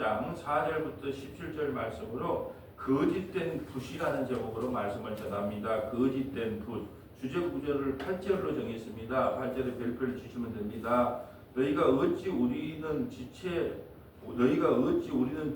8장 4절부터 17절 말씀으로 거짓된 붓이라는 제목으로 말씀을 전합니다. 거짓된 붓. 주제 구절을 8절로 정했습니다. 8절에 별표를 치시면 됩니다. 너희가 어찌 우리는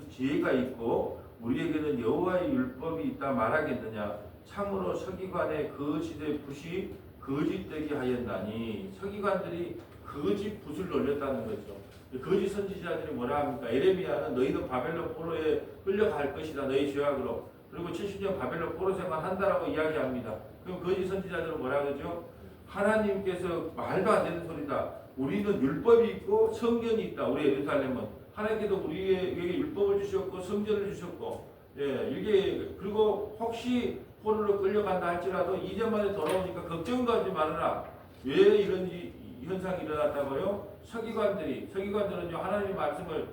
지혜가 있고 우리에게는 여호와의 율법이 있다 말하겠느냐. 참으로 서기관의 거짓의 붓이 거짓되게 하였나니. 서기관들이 거짓 붓을 놀렸다는 거죠. 거짓 선지자들이 뭐라 합니까? 에레미야는 너희는 바벨론 포로에 끌려갈 것이다. 너희 죄악으로. 그리고 70년 바벨론 포로 생활 한다라고 이야기합니다. 그럼 거짓 선지자들은 뭐라 그러죠? 하나님께서 말도 안 되는 소리다. 우리는 율법이 있고 성전이 있다. 우리 예루살렘은 하나님께서 우리에게 율법을 주셨고 성전을 주셨고, 이게 그리고 혹시 포로로 끌려간다 할지라도 2년 만에 돌아오니까 걱정하지 말아라. 왜 이런 현상이 일어났다고요? 서기관들은요 하나님의 말씀을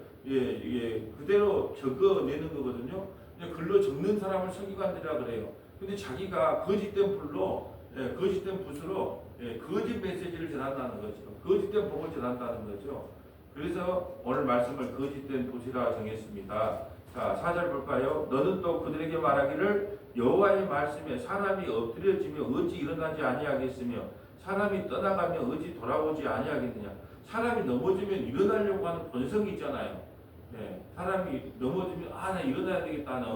그대로 적어내는 거거든요. 글로 적는 사람을 서기관들이라 그래요. 근데 자기가 거짓된 붓으로 거짓 메시지를 전한다는 거죠. 거짓된 복을 전한다는 거죠. 그래서 오늘 말씀을 거짓된 붓이라 정했습니다. 자, 4절 볼까요? 너는 또 그들에게 말하기를 여호와의 말씀에 사람이 엎드려지며 어찌 일어나지 아니하겠으며 사람이 떠나가며 어찌 돌아오지 아니하겠느냐. 사람이 넘어지면 일어나려고 하는 본성이 있잖아요. 사람이 넘어지면 나 일어나야 되겠다는,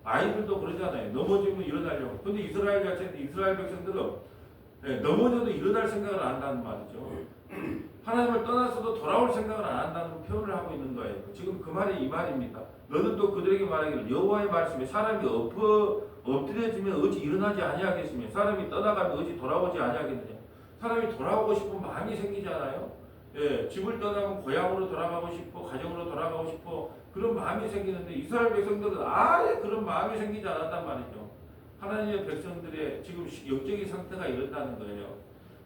아이들도 그러잖아요. 넘어지면 일어나려고. 근데 이스라엘 백성들은 넘어져도 일어날 생각을 안 한다는 말이죠. 하나님을 떠나서도 돌아올 생각을 안 한다는 표현을 하고 있는 거예요. 지금 그 말이 이 말입니다. 너는 또 그들에게 말하기를 여호와의 말씀에 사람이 엎드려지면 어찌 일어나지 아니하겠으며 사람이 떠나가면 어찌 돌아오지 아니하겠느냐. 사람이 돌아오고 싶은 마음이 생기잖아요. 집을 떠나면 고향으로 돌아가고 싶고 가정으로 돌아가고 싶고 그런 마음이 생기는데 이스라엘 백성들은 아예 그런 마음이 생기지 않았단 말이죠. 하나님의 백성들의 지금 영적인 상태가 이렇다는 거예요.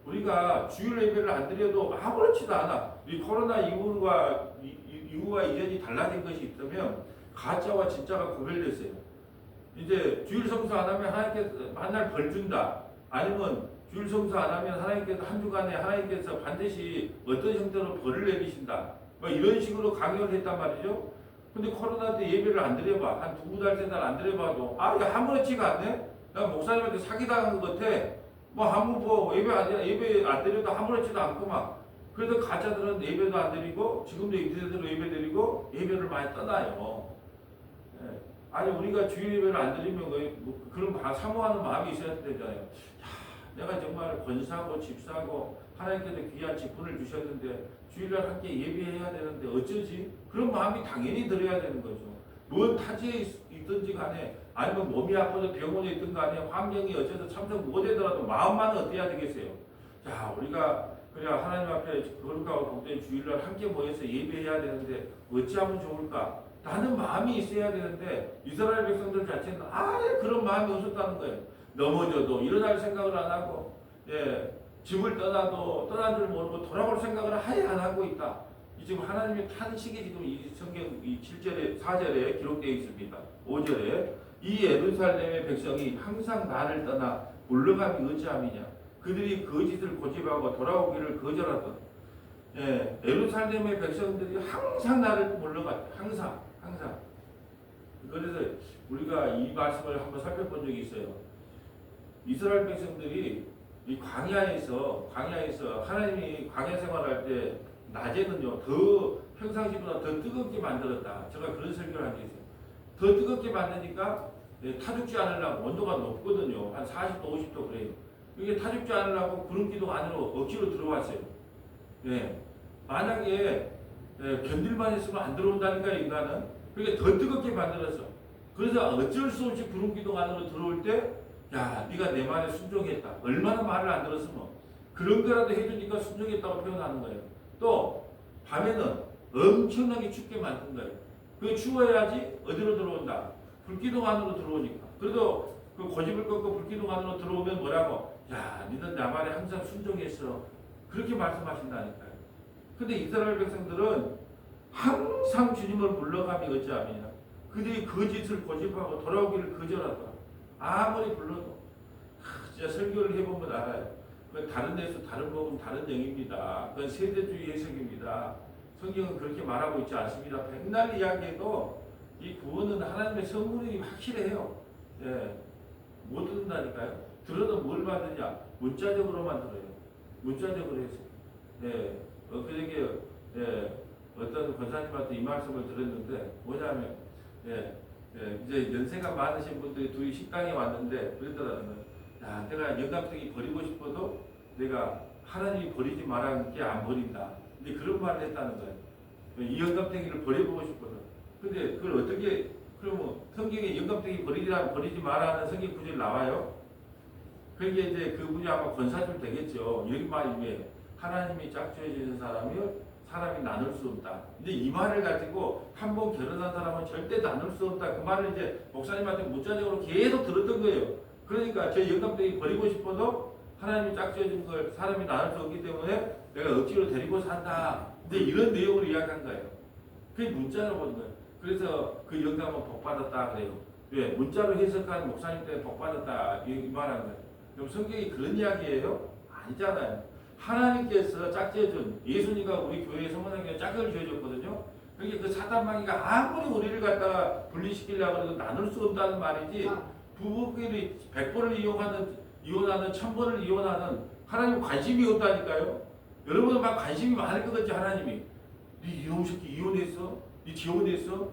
우리가 주일 예배를 안 드려도 아무렇지도 않아. 이 코로나 이후와 이전이 달라진 것이 있다면 가짜와 진짜가 구별됐어요. 이제 주일 성수 안 하면 하나님께서 만날 벌 준다. 아니면 주일 성수 안 하면 하나님께서 한 주간에 하나님께서 반드시 어떤 형태로 벌을 내리신다. 뭐 이런 식으로 강요를 했단 말이죠. 근데 코로나 때 예배를 안 드려봐. 한 2달, 3달 안 드려봐도 이게 아무렇지가 않네? 나 목사님한테 사기당한 것 같아. 예배 안 드려도 아무렇지도 않구만. 그래서 가짜들은 예배도 안 드리고 지금도 이제대로 예배 드리고 예배를 많이 떠나요. 아니 우리가 주일 예배를 안 드리면 그런 사모하는 마음이 있어야 되잖아요. 내가 정말 권사고 집사고 하나님께서 귀한 직분을 주셨는데 주일날 함께 예배해야 되는데 어쩌지? 그런 마음이 당연히 들어야 되는 거죠. 뭔 타지에 있든지 간에 아니면 몸이 아파서 병원에 있든 간에 환경이 어째서 참석 못하더라도 마음만은 어때야 되겠어요? 자, 우리가 그래야 하나님 앞에 거룩하고 복된 주일날 함께 모여서 예배해야 되는데 어찌하면 좋을까? 라는 마음이 있어야 되는데 이스라엘 백성들 자체는 아예 그런 마음이 없었다는 거예요. 넘어져도 일어날 생각을 안 하고, 집을 떠나도 떠난 줄 모르고 돌아올 생각을 아예 안 하고 있다. 지금 하나님의 탄식이 지금 이 성경 이 7절에 4절에 기록되어 있습니다. 5절에 이 예루살렘의 백성이 항상 나를 떠나 물러감이 어찌함이냐. 그들이 거짓을 고집하고 돌아오기를 거절하던. 예루살렘의 백성들이 항상 나를 물러갔다. 항상. 그래서 우리가 이 말씀을 한번 살펴본 적이 있어요. 이스라엘 백성들이 이 광야에서 하나님이 광야 생활할 때 낮에는요 더 평상시보다 더 뜨겁게 만들었다. 제가 그런 설교를 한 게 있어요. 더 뜨겁게 만드니까 타죽지 않으려고 온도가 높거든요. 한 40도, 50도 그래요. 이게 타죽지 않으려고 구름기둥 안으로 억지로 들어왔어요. 만약에 견딜만 했으면 안 들어온다니까 인간은. 그게 더 뜨겁게 만들었어. 그래서 어쩔 수 없이 구름기둥 안으로 들어올 때 네가 내 말에 순종했다. 얼마나 말을 안 들었으면 그런 거라도 해주니까 순종했다고 표현하는 거예요. 또 밤에는 엄청나게 춥게 만든 거예요. 그게 추워야지 어디로 들어온다. 불기둥 안으로 들어오니까. 그래도 그 고집을 꺾고 불기둥 안으로 들어오면 뭐라고? 니는 내 말에 항상 순종했어. 그렇게 말씀하신다니까요. 근데 이스라엘 백성들은 항상 주님을 물러감이 어찌함이냐. 그들이 거짓을 고집하고 돌아오기를 거절하다. 아무리 불러도 진짜 설교를 해보면 알아요. 다른 데서 다른 복음 다른 영입니다. 그건 세대주의 해석입니다. 성경은 그렇게 말하고 있지 않습니다. 백날 이야기해도 이 구원은 하나님의 선물이 확실해요. 예, 못 듣는다니까요. 들어도 뭘 받느냐? 문자적으로만 들어요. 문자적으로 해서. 예, 그저께 어떤 권사님한테 이 말씀을 들었는데 뭐냐면 이제 연세가 많으신 분들이 둘이 식당에 왔는데 그러더라고요. 야, 내가 영감탱이 버리고 싶어도 내가 하나님이 버리지 말라는 게 안 버린다. 근데 그런 말을 했다는 거예요. 이 영감탱이를 버려보고 싶거든. 근데 그걸 어떻게, 그러면 성경에 영감탱이 버리지 말라는 성경 구절이 나와요? 그게 이제 그분이 아마 권사님 되겠죠. 여기 말이 하나님이 짝지어주는 사람이 나눌 수 없다. 근데 이 말을 가지고 한 번 결혼한 사람은 절대 나눌 수 없다. 그 말을 이제 목사님한테 문자적으로 계속 들었던 거예요. 그러니까 제 영감탱이 버리고 싶어도 하나님이 짝지어준 걸 사람이 나눌 수 없기 때문에 내가 억지로 데리고 산다. 근데 이런 내용으로 이야기한 거예요. 그게 문자로 보는 거예요. 그래서 그 영감은 복받았다 그래요. 왜? 문자로 해석한 목사님 때문에 복받았다 이 말한 거예요. 그럼 성경이 그런 이야기예요? 아니잖아요. 하나님께서 짝지어준 예수님과 우리 교회 성문학교에 짝을 지어줬거든요. 그러니까 그 사단마귀가 아무리 우리를 갖다가 분리시키려고 해도 나눌 수 없다는 말이지. 부부끼리 100번을 이혼하는 1000번을 이혼하는 하나님 관심이 없다니까요. 여러분은 막 관심이 많을 것 같지 하나님이. 네 이놈 새끼 이혼했어? 네 지혼했어?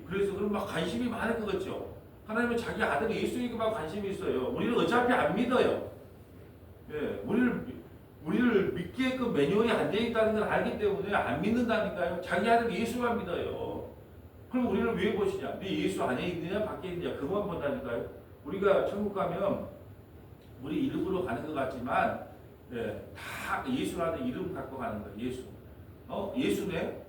그래서 그럼 막 관심이 많을 것 같죠. 하나님은 자기 아들 예수에게 막 관심이 있어요. 우리는 어차피 안 믿어요. 예, 우리를 믿게끔 매뉴얼이 안 되어 있다는 걸 알기 때문에 안 믿는다니까요. 자기 아들 예수만 믿어요. 그럼 우리를 왜 보시냐? 네 예수 안에 있느냐 밖에 있느냐 그것만 본다니까요. 우리가 천국 가면 우리 이름으로 가는 것 같지만 다 예수라는 이름 갖고 가는 거예요. 예수. 예수네.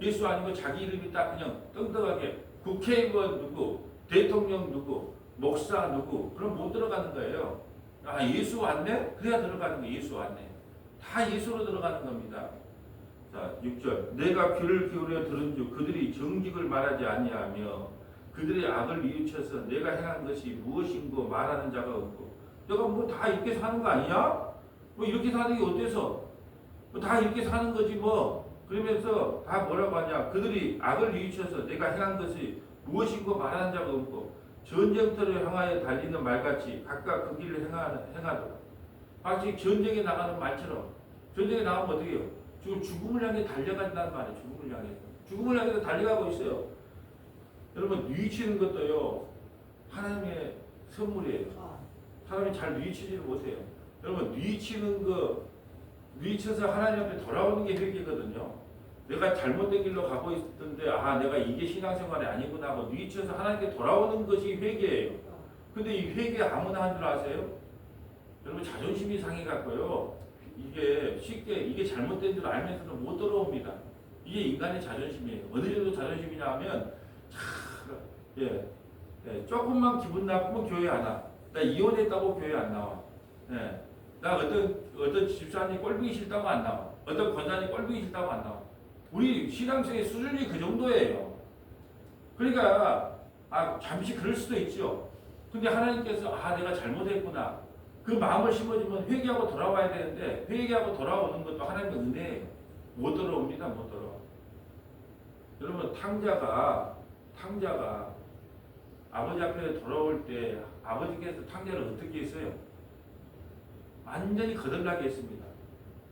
예수 아니고 자기 이름이 딱 그냥 떵떵하게 국회의원 누구, 대통령 누구, 목사 누구 그럼 못 들어가는 거예요. 아 예수 왔네? 그래야 들어가는 거예요. 예수 왔네. 다 예수로 들어가는 겁니다. 자 6절 내가 귀를 기울여 들은 줄 그들이 정직을 말하지 아니하며 그들의 악을 뉘우쳐서 내가 행한 것이 무엇인고 말하는 자가 없고 내가 뭐 다 이렇게 사는 거 아니야? 뭐 이렇게 사는 게 어때서? 뭐 다 이렇게 사는 거지 뭐. 그러면서 다 뭐라고 하냐? 그들이 악을 뉘우쳐서 내가 행한 것이 무엇인고 말하는 자가 없고 전쟁터를 향하여 달리는 말같이 각각 그 길을 행하더라. 마치 전쟁에 나가는 말처럼 전쟁에 나가면 어떻게 해요? 지금 죽음을 향해 달려간다는 말이에요. 죽음을 향해서 달려가고 있어요. 여러분 뉘우치는 것도요 하나님의 선물이에요. 사람이 잘 뉘우치지를 못해요. 여러분 뉘우쳐서 하나님 앞에 돌아오는 게 회개거든요. 내가 잘못된 길로 가고 있었는데 내가 이게 신앙생활이 아니구나 하고 뉘우쳐서 하나님께 돌아오는 것이 회개예요. 근데 이 회개 아무나 한 줄 아세요? 여러분 자존심이 상해갖고요. 이게 쉽게 이게 잘못된 줄 알면서도 못 돌아옵니다. 이게 인간의 자존심이에요. 어느 정도 자존심이냐 하면 조금만 기분 나쁘면 교회 안 와. 나 이혼했다고 교회 안 나와. 나 어떤 집사님 꼴보기 싫다고 안 나와. 어떤 권사님 꼴보기 싫다고 안 나와. 우리 신앙생의 수준이 그 정도예요. 그러니까 잠시 그럴 수도 있죠. 근데 하나님께서 내가 잘못했구나. 그 마음을 심어주면 회개하고 돌아와야 되는데 회개하고 돌아오는 것도 하나님의 은혜예요. 못 돌아옵니다. 못 돌아와. 여러분 탕자가 아버지 앞에 돌아올 때 아버지께서 탕자를 어떻게 했어요? 완전히 거들나게 했습니다.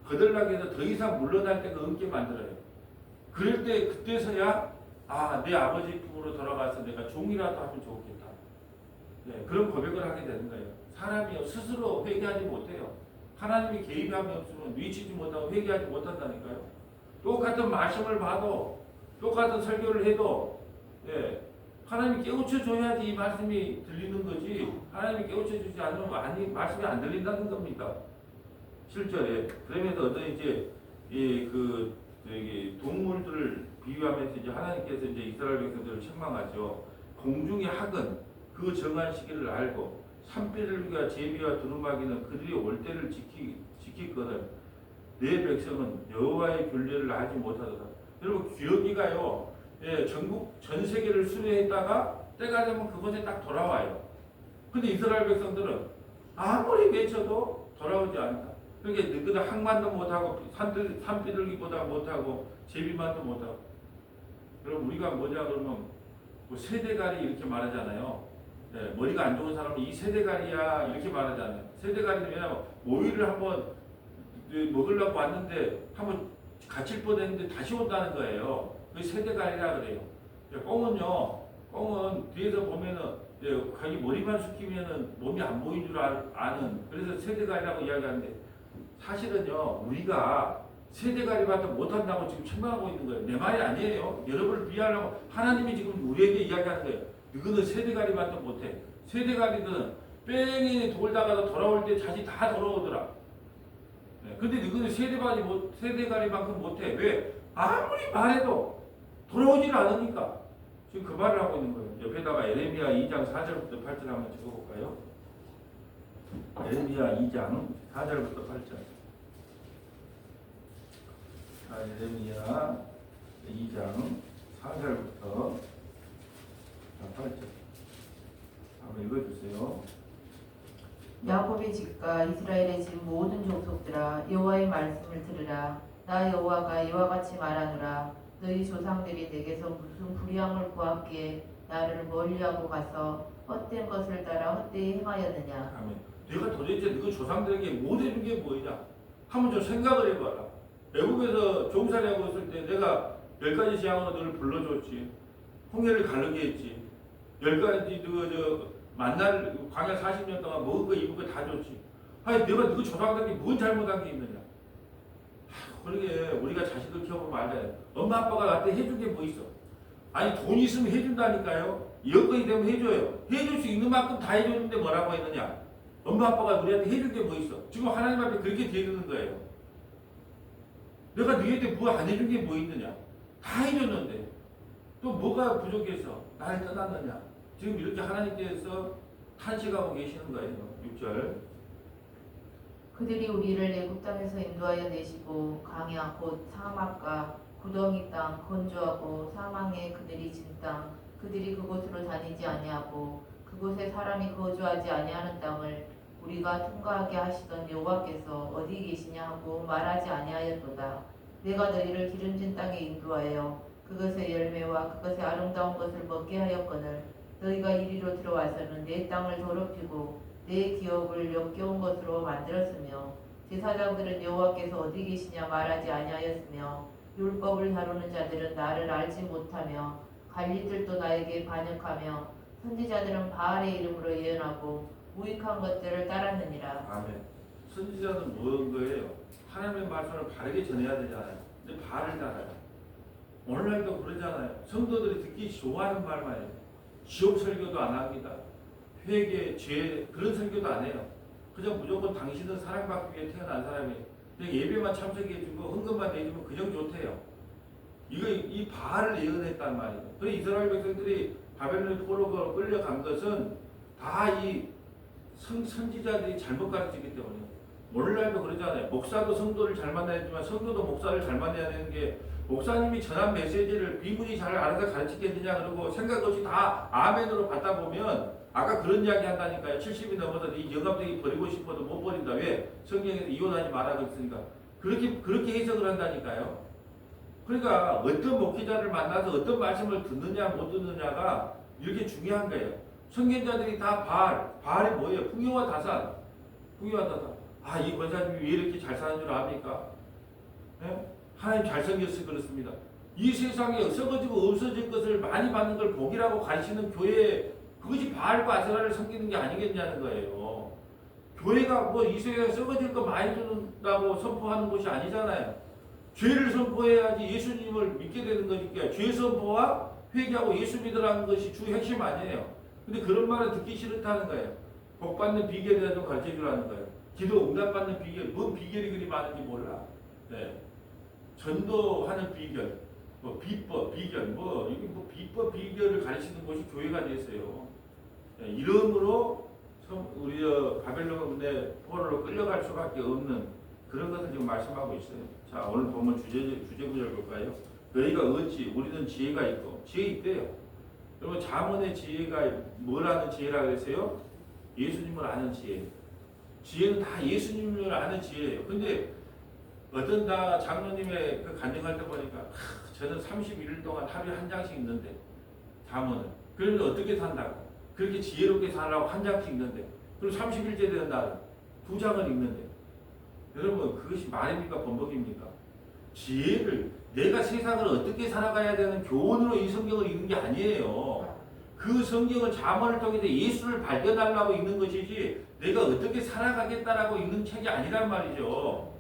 거들나게 해서 더 이상 물러날 데가 없게 만들어요. 그럴 때 그때서야 내 아버지 품으로 돌아가서 내가 종이라도 하면 좋겠다. 그런 고백을 하게 되는 거예요. 사람이 스스로 회개하지 못해요. 하나님이 개입함이 없으면 뉘치지 못하고 회개하지 못한다니까요. 똑같은 말씀을 봐도 똑같은 설교를 해도 하나님이 깨우쳐 줘야지 이 말씀이 들리는 거지. 하나님이 깨우쳐 주지 않으면 말씀이 안 들린다는 겁니다. 실제로 그러면서 어떤 이제 동물들을 비유하면서 이제 하나님께서 이제 이스라엘 백성들을 책망하죠. 공중의 학은 그 정한 시기를 알고 산비둘기와 제비와 두루마기는 그들이 올 때를 지키거든. 내 백성은 여호와의 균례를 알지 못하더라. 여러분 기러기가요. 전국 전 세계를 수레했다가 때가 되면 그곳에 딱 돌아와요. 근데 이스라엘 백성들은 아무리 외쳐도 돌아오지 않는다. 그러니까 너희들 항만도 못하고 산비둘기보다 못하고 제비만도 못하고. 그럼 우리가 뭐냐 그러면 뭐 세대가리 이렇게 말하잖아요. 네, 머리가 안 좋은 사람은 이 세대가리야 이렇게 말하잖아요. 세대가리는 왜냐면 모이를 한번 먹으려고 왔는데 한번 갇힐 뻔했는데 다시 온다는 거예요. 그 세대가리라 그래요. 꽁은 뒤에서 보면은 자기 머리만 숙이면은 몸이 안 보인 줄 아는 그래서 세대가리라고 이야기하는데 사실은요 우리가 세대가리밖에 못한다고 지금 책망하고 있는 거예요. 내 말이 아니에요. 여러분을 비하하려고 하나님이 지금 우리에게 이야기하는 거예요. 너희는 세대가리밖에 못해. 세대가리는 뺑이 돌다가도 돌아올 때 다시 다 돌아오더라. 네. 근데 너희는 세대가리만큼 못해. 왜? 아무리 말해도 돌아오질 않으니까. 지금 그 말을 하고 있는 거예요. 옆에다가 에레미야 2장 4절부터 8절 한번 찍어볼까요? 에레미야 2장 4절부터 8절. 에레미야 2장 4절부터 8절. 한번 읽어주세요. 야곱의 집과 이스라엘의 집 모든 족속들아 여호와의 말씀을 들으라. 나 여호와가 이와 같이 말하노라. 너희 조상들이 내게서 무슨 불의함을 보았기에 나를 멀리하고 가서 헛된 것을 따라 헛되이 행하였느냐. 아멘. 내가 도대체 너희 조상들에게 못 해준 게 뭐냐? 한번 좀 생각을 해봐라. 외국에서 종살이하고 있을 때 내가 10가지 재앙으로 너를 불러줬지. 홍해를 가르게 했지. 10가지 만날 광야 40년 동안 먹을 거 입을 거 다 줬지. 아니 내가 너희 조상들에게 뭔 잘못한 게 있느냐? 그러게 우리가 자식을 키워보면 알잖아요. 엄마 아빠가 나한테 해준 게 뭐 있어? 아니 돈 있으면 해준다니까요. 여건이 되면 해줘요. 해줄 수 있는 만큼 다 해줬는데 뭐라고 했느냐? 엄마 아빠가 우리한테 해준 게 뭐 있어? 지금 하나님 앞에 그렇게 되는 거예요. 내가 너희한테 뭐 안 해준 게 뭐 있느냐? 다 해줬는데 또 뭐가 부족해서 나를 떠났느냐? 지금 이렇게 하나님께서 탄식하고 계시는 거예요. 6절. 그들이 우리를 애굽 땅에서 인도하여 내시고 강야 곧 사막과 구덩이 땅 건조하고 사망에 그들이 진 땅 그들이 그곳으로 다니지 아니하고 그곳에 사람이 거주하지 아니하는 땅을 우리가 통과하게 하시던 여호와께서 어디 계시냐 하고 말하지 아니하였도다. 내가 너희를 기름진 땅에 인도하여 그것의 열매와 그것의 아름다운 것을 먹게 하였거늘 너희가 이리로 들어와서는 내 땅을 더럽히고 내 기업을 역겨운 것으로 만들었으며 제사장들은 여호와께서 어디 계시냐 말하지 아니하였으며 율법을 다루는 자들은 나를 알지 못하며 관리들도 나에게 반역하며 선지자들은 바알의 이름으로 예언하고 무익한 것들을 따랐느니라. 아멘. 선지자는 무슨 거예요? 하나님의 말씀을 바르게 전해야 되잖아요. 근데 바알을 따라요. 오늘날도 그러잖아요. 성도들이 듣기 좋아하는 말만 해요. 지옥 설교도 안 합니다. 회개, 죄 그런 설교도 안 해요. 그냥 무조건 당신은 사랑받기 위해 태어난 사람이에요. 그냥 예배만 참석해주고 헌금만 내주면 그냥 좋대요. 이 바알을 예언했단 말이에요. 그래서 이스라엘 백성들이 바벨론 포로로 끌려간 것은 다 이 선지자들이 잘못 가르치기 때문에. 오늘날도 그러잖아요. 목사도 성도를 잘 만나야지만 성도도 목사를 잘 만나야 되는 게 목사님이 전한 메시지를 비문이 잘 알아서 가르치겠느냐 그러고 생각 없이 다 아멘으로 받다 보면 아까 그런 이야기 한다니까요. 70이 넘어서 이 영감쟁이 버리고 싶어도 못 버린다. 왜? 성경에서 이혼하지 말라고 했으니까. 그렇게 해석을 한다니까요. 그러니까 어떤 목회자를 만나서 어떤 말씀을 듣느냐 못 듣느냐가 이렇게 중요한 거예요. 선견자들이 다 바알이 뭐예요? 풍요와 다산. 아, 이 권사님이 왜 이렇게 잘 사는 줄 압니까? 네? 하나님 잘생겼어 그렇습니다. 이 세상에 썩어지고 없어질 것을 많이 받는 걸 복이라고 가르치는 교회, 그것이 바알과 아세라를 섬기는 게 아니겠냐는 거예요. 교회가 뭐 이 세상에 썩어질 거 많이 준다고 선포하는 곳이 아니잖아요. 죄를 선포해야지 예수님을 믿게 되는 거니까 죄 선포와 회개하고 예수 믿으라는 것이 주 핵심 아니에요. 근데 그런 말을 듣기 싫다는 거예요. 복 받는 비결에 대해서 좀 가르쳐 주라는 거예요. 기도 응답받는 비결, 뭔 비결이 그리 많은지 몰라. 네. 전도하는 비결, 뭐 비법, 비결, 이게 비법, 비결을 가르치는 곳이 교회가 됐어요. 네. 이름으로 우리 바벨론의 포로로 끌려갈 수밖에 없는 그런 것을 지금 말씀하고 있어요. 자, 오늘 보면 주제 구절 볼까요? 너희가 어찌 우리는 지혜가 있고 지혜 있대요. 여러분 잠언의 지혜가 뭐라는 지혜라 그랬어요? 예수님을 아는 지혜. 지혜는 다 예수님을 아는 지혜예요. 근데 어떤 다 장로님의 그 간증할 때 보니까 저는 31일 동안 하루에 한 장씩 읽는데 잠언을 그런데 어떻게 산다고 그렇게 지혜롭게 살라고 한 장씩 읽는데 그리고 30일째 되는 날 2장을 읽는데 여러분 그것이 말입니까 번복입니까? 지혜를 내가 세상을 어떻게 살아가야 되는 교훈으로 이 성경을 읽는 게 아니에요. 그 성경을 잠언을 통해서 예수를 발견하려고 읽는 것이지 내가 어떻게 살아가겠다라고 읽는 책이 아니란 말이죠.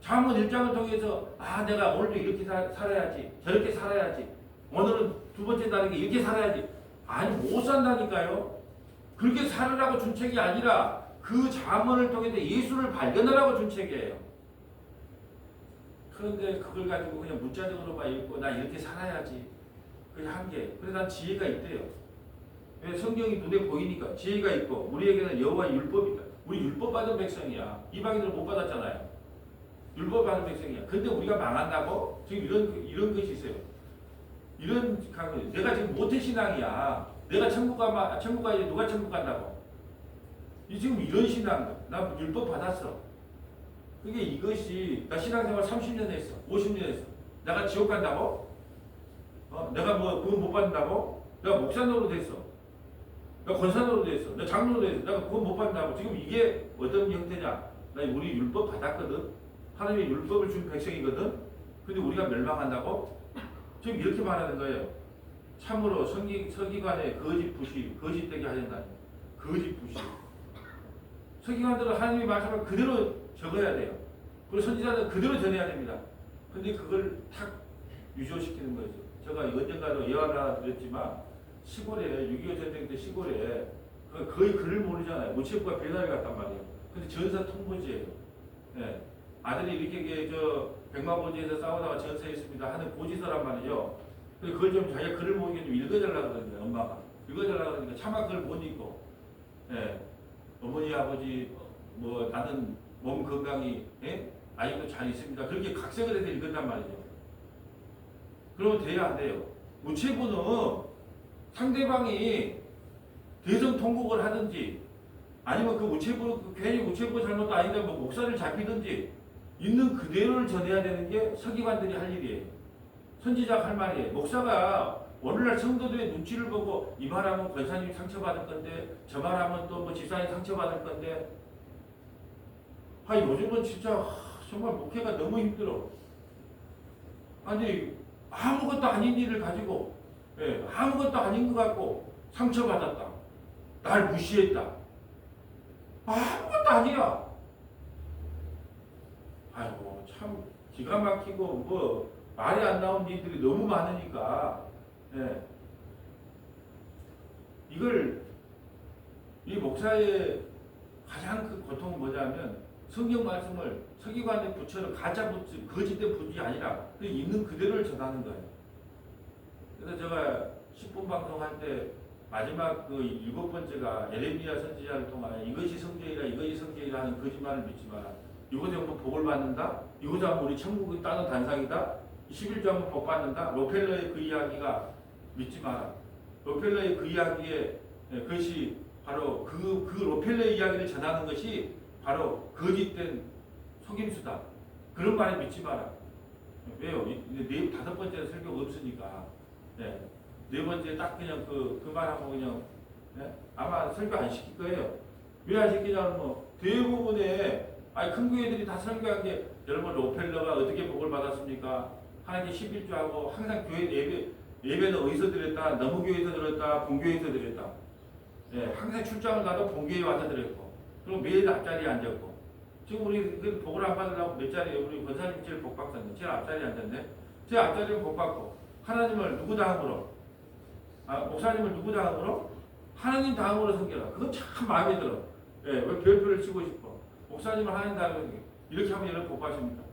잠언 1장을 통해서 내가 오늘도 이렇게 살아야지 저렇게 살아야지 오늘은 두 번째 다르게 이렇게 살아야지 아니 못 산다니까요. 그렇게 살으라고 준 책이 아니라 그 잠언을 통해서 예수를 발견하라고 준 책이에요. 그런데 그걸 가지고 그냥 문자적으로만 읽고 나 이렇게 살아야지 그게 한계. 그래서 난 지혜가 있대요. 왜 성경이 눈에 보이니까 지혜가 있고 우리에게는 여호와의 율법이다. 우리 율법 받은 백성이야. 이방인들은 못 받았잖아요. 율법 받은 백성이야. 근데 우리가 망한다고? 지금 이런 것이 있어요. 이런 강의. 내가 지금 모태신앙이야. 내가 천국 가야지 누가 천국 간다고? 지금 이런 신앙. 나 율법 받았어. 그게 이것이 나 신앙생활 30년 했어. 50년 했어. 내가 지옥 간다고? 내가 뭐 그거 못 받는다고? 내가 목사 노릇 했어. 내가 권사 노릇 했어. 내가 장로 노릇 했어. 내가 그거 못 받는다고? 지금 이게 어떤 형태냐? 나 우리 율법 받았거든. 하나님의 율법을 준 백성이거든. 근데 우리가 멸망한다고? 지금 이렇게 말하는 거예요. 참으로 서기관의 거짓 부시, 거짓되게 하였나니. 거짓 부시. 서기관들은 하나님의 말씀을 그대로 적어야 돼요. 그리고 선지자는 그대로 전해야 됩니다. 근데 그걸 탁 유조시키는 거죠. 제가 언젠가도 예언하나 드렸지만 시골에 6.25 전쟁 때 시골에 거의 글을 모르잖아요. 우체부가 배달을 갔단 말이에요. 근데 전사 통보지예요. 네. 아들이 이렇게 백마고지에서 싸우다가 전사했습니다 하는 고지서란 말이죠. 그걸 좀 자기가 글을 모르게 좀 읽어달라 그러거든요. 엄마가 읽어달라 그러니까 차마 그걸 못 읽고, 예. 어머니 아버지 뭐 나는 몸 건강이 아직도 잘 있습니다. 그렇게 각색을 해서 읽었단 말이죠. 그러면 돼야 안 돼요. 우체부는 상대방이 대성 통곡을 하든지 아니면 그 우체부 괜히 우체부 잘못도 아닌데 뭐 목사를 잡히든지 있는 그대로를 전해야 되는 게 서기관들이 할 일이에요. 선지자가 할 말이에요. 목사가 오늘날 성도들의 눈치를 보고 이 말하면 권사님이 상처받을 건데 저 말하면 또 뭐 집사님이 상처받을 건데 요즘은 진짜 정말 목회가 너무 힘들어. 아니 아무것도 아닌 일을 가지고 아무것도 아닌 것 같고 상처받았다. 날 무시했다. 아무것도 아니야. 아이고 참 기가 막히고 뭐 말이 안 나온 일들이 너무 많으니까 이걸 이 목사의 가장 큰 고통은 뭐냐면 성경 말씀을 서기관의 부처럼 가짜 부처, 거짓된 부이 아니라 있는 그대로를 전하는 거예요. 그래서 제가 10분 방송할 때 마지막 그 7번째가 에레미야 선지자를 통하여 이것이 성경이라 하는 거짓말을 믿지 마라. 이것에 한번 복을 받는다. 이것에 하면 우리 천국이 따는 단상이다. 11조 한번 복 받는다. 로펠러의 그 이야기가 믿지 마라. 로펠러의 그 이야기에 그것이 바로 그 로펠러의 이야기를 전하는 것이 바로 거짓된 속임수다. 그런 말에 믿지 마라. 왜요? 이제 5번째 설교가 없으니까. 네 번째 딱 그냥 그 말하고 그냥 아마 설교 안 시킬 거예요. 왜 안 시키냐면 뭐 대부분의 큰 교회들이 다 설교한 게 여러분 로펠러가 어떻게 복을 받았습니까? 하나님께 11조하고 항상 교회 예배는 어디서 드렸다? 너무 교회에서 드렸다? 본교회에서 드렸다? 항상 출장을 가도 본교회에 와서 드렸고 그리고 매일 앞자리에 앉았고 지금 우리 그 복을 안 받으려고 몇 자리에 우리 권사님 제일 복 받았는데 제일 앞자리에 앉았네. 제 앞자리에 복 받고 하나님을 누구 다음으로? 목사님을 누구 다음으로? 하나님 다음으로 섬겨라. 그건 참 마음에 들어. 왜 별표를 치고 싶어. 목사님을 하나님 다음으로 섬겨. 이렇게 하면 여러분 복 받습니다.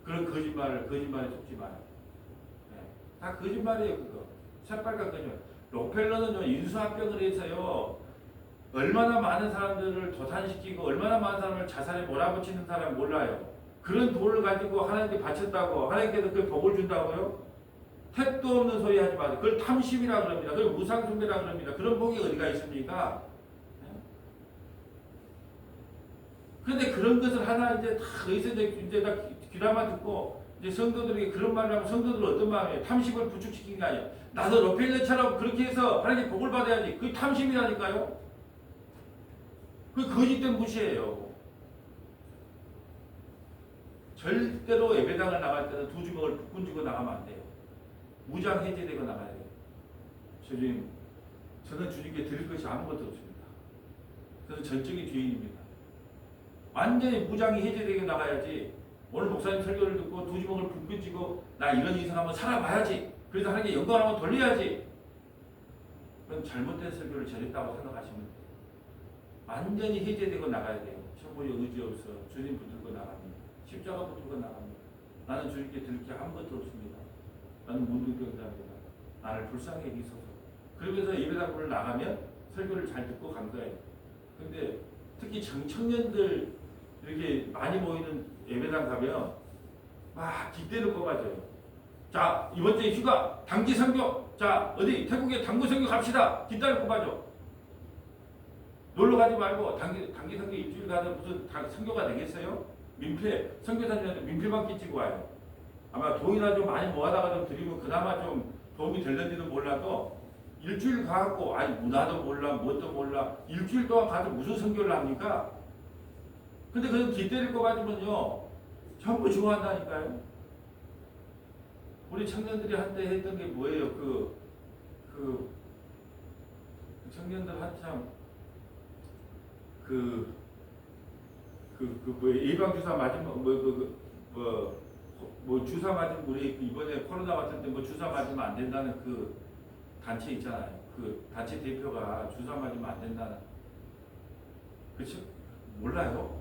그런 거짓말에 속지 마요. 다 거짓말이에요. 그거. 새빨간 거짓말. 록펠러는요 인수합병을 해서요 얼마나 많은 사람들을 도산시키고 얼마나 많은 사람을 자살에 몰아붙이는 사람 몰라요. 그런 돈을 가지고 하나님께 바쳤다고 하나님께서 그 복을 준다고요? 택도 없는 소리 하지 마세요. 그걸 탐심이라 그럽니다. 그걸 우상숭배라 그럽니다. 그런 복이 어디가 있습니까? 그런데 그런 것을 하나 이제 다 여기서 이제 다 귀담아 듣고 이제 성도들에게 그런 말을 하면 성도들은 어떤 마음이에요? 탐심을 부축시킨 게 아니에요. 나도 롯펠레처럼 그렇게 해서 하나님 복을 받아야지. 그게 탐심이라니까요. 그 거짓된 무시예요. 절대로 예배당을 나갈 때는 두 주먹을 북군 쥐고 나가면 안 돼요. 무장 해제되고 나가야 돼요. 주님, 저는 주님께 드릴 것이 아무것도 없습니다. 저는 전적인 주인입니다. 완전히 무장이 해제되게 나가야지. 오늘 목사님 설교를 듣고 두 주먹을 북군 쥐고 나 이런 인생 한번 살아봐야지. 그래서 하나님께 영광을 한번 돌려야지. 그건 잘못된 설교를 전했다고 생각하시면 돼요. 완전히 해제되고 나가야 돼요. 천국에 의지 없어 주님 붙들고 나갑니다. 십자가 붙들고 나갑니다. 나는 주님께 드릴 게 아무것도 없습니다. 나는 문둥병자입니다. 나를 불쌍히 여기소서. 그러면서 예배당을 나가면 설교를 잘 듣고 간 거예요. 근데 특히 청년들 이렇게 많이 모이는 예배당 가면 막 깃대를 꼽아줘요. 자, 이번 주에 휴가 단기 선교. 자, 어디 태국에 단기 선교 갑시다. 깃대를 꼽아줘. 놀러 가지 말고 단기 선교 일주일 가서 무슨 선교가 되겠어요? 민폐 선교사님한테 민폐만 끼치고 와요. 아마 돈이나 좀 많이 모아다가 좀 드리면 그나마 좀 도움이 될는지도 몰라도 일주일 가갖고 아니 문화도 몰라 뭣도 몰라 일주일 동안 가서 무슨 선교를 합니까? 근데 그냥 깃대를 꼽아주면요 전부 좋아한다니까요. 우리 청년들이 한때 했던 게 뭐예요? 그 청년들 한참 예방 주사 맞으면 뭐 주사 맞으면 우리 이번에 코로나 왔을 때 뭐 주사 맞으면 안 된다는 그 단체 있잖아요. 그 단체 대표가 주사 맞으면 안 된다는 그렇죠? 몰라요?